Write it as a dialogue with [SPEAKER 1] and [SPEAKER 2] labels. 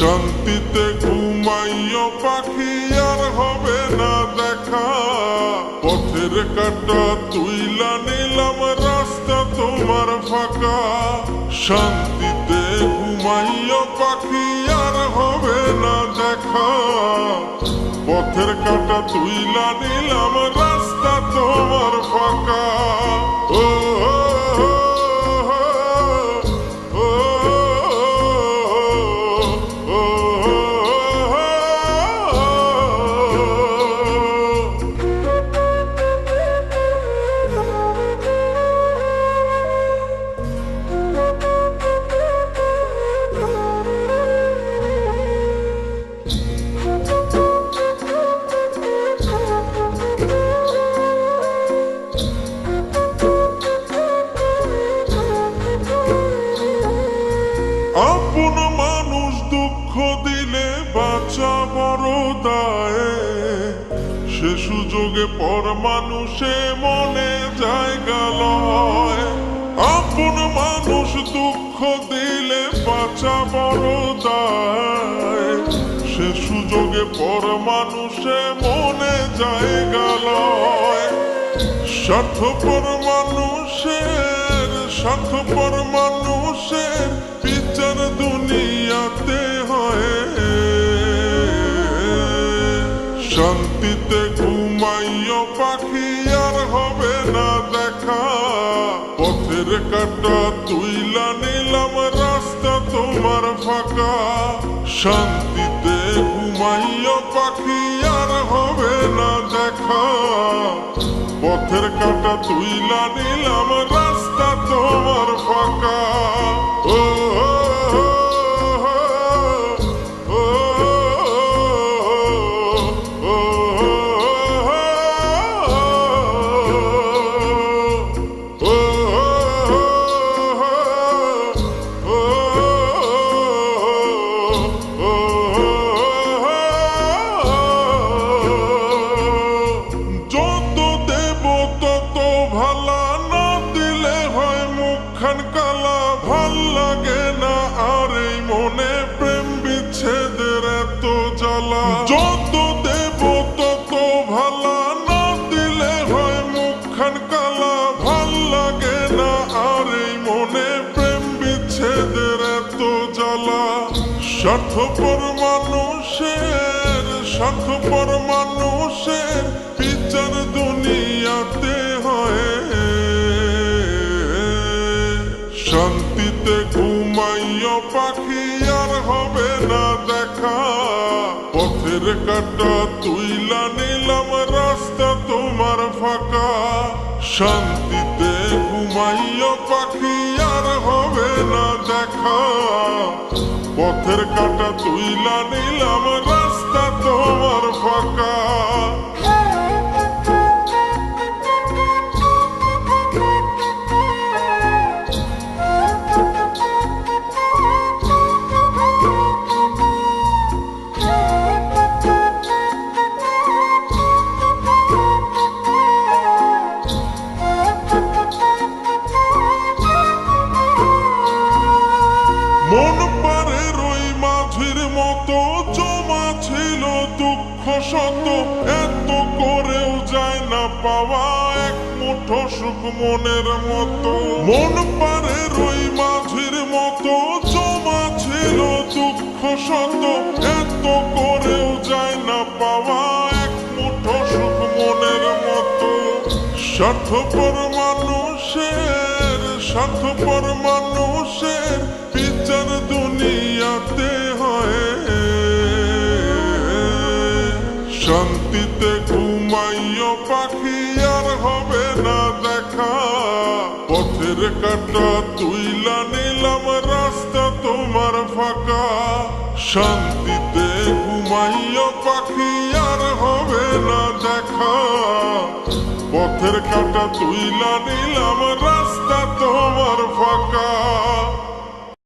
[SPEAKER 1] শান্তিতে ঘুমাইও পাখি আর হবে না দেখা। পথের কাঁটা তুইলা নিলাম রাস্তা তোমার ফাঁকা। শান্তিতে ঘুমাইও পাখি আর হবে না দেখা। পথের কাঁটা তুইলা নিলাম রাস্তা তোমার ফাঁকা। ও আপন মানুষ দুঃখ দিলে বাঁচা বড় দায়ে। সে সুযোগে পর মানুষে মনে জায়গা লয়। আপন মানুষ দুঃখ দিলে বাঁচা বড় দায়ে। সে সুযোগে পর মানুষে মনে জায়গা লয়। স্বার্থপর মানুষের বিচার দুনিয়াতে হয়। শান্তিতে ঘুমাইও পাখি আর হবে না দেখা। পথের কাঁটা তুইলা নিলাম রাস্তা তোমার ফাঁকা। শান্তিতে ঘুমাইও পাখি আর হবে না দেখা। পথের কাঁটা তুইলা নিলাম রাস্তা তোমার ফাঁকা। ও কালা ভাল লাগে না আর এই মনে প্রেম বিচ্ছেদের এত জ্বালা। যত দেব তত ভালা না দিলে হয় মুখখান কালা। ভাল লাগে না আর এই মনে প্রেম বিচ্ছেদের এত জ্বালা। স্বার্থপর মানুষের বিচার দুনিয়াতে হয়। শান্তিতে ঘুমাইও পাখি আর হবে না দেখা। পথের কাঁটা তুইলা নিলাম রাস্তা তোমার ফাঁকা। শান্তিতে ঘুমাইও পাখি আর হবে না দেখা। পথের কাঁটা তুইলা নিলাম রাস্তা তোমার ফাঁকা। মন পারে রই মাঝির মতো জমা ছিল দুঃখ শত। এত করেও যায় না পাওয়া এক মুঠো সুখ মনের মতো। মন পারে রই মাঝির মতো জমা ছিল দুঃখ শত। এত করেও যায় না পাওয়া এক মুঠো সুখ মনের মতো। স্বার্থপর মানুষের বিচার দুনিয়াতে হয়। শান্তিতে ঘুমাইও পাখি আর হবে না দেখা। পথের কাঁটা তুইলা নিলাম রাস্তা তোমার ফাঁকা। শান্তিতে ঘুমাইও পাখি আর হবে না দেখা। পথের কাঁটা তুইলা নিলাম রাস্তা তোমার ফাঁকা।